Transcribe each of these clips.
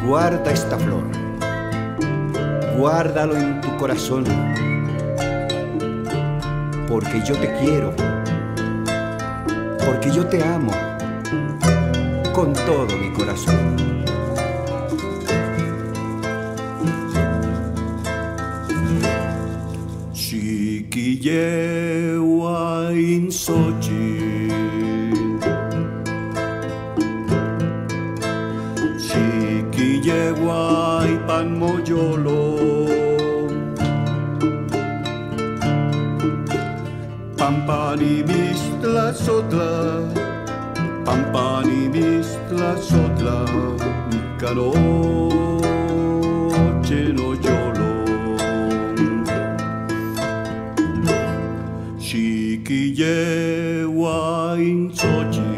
Guarda esta flor, guárdalo en tu corazón, porque yo te quiero, porque yo te amo con todo mi corazón. Chiquillewa insochi, chiquillewa ipan moyolo, pampani mistla sotla, pampani mistla sotla, ikanoche no yolo. Chiquillewa insochi,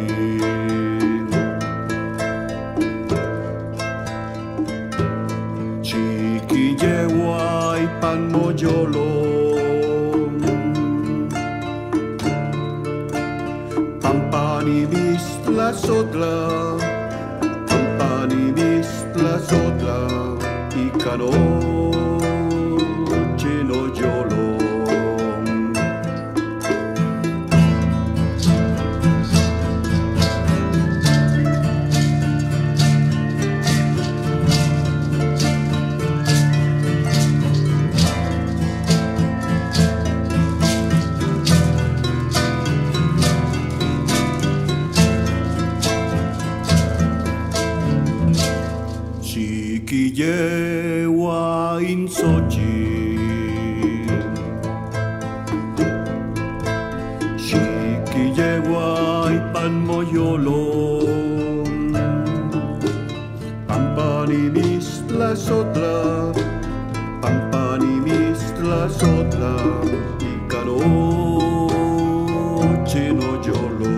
chiquillewa ipan moyolo, pampani mistla sotla, pampani mistla sotla, ikanoche no yolo. Chiquillewa insochi, chiquillewa ipan moyolo, pampani mistla sotla, pampani mistla sotla, ikanoche no yolo.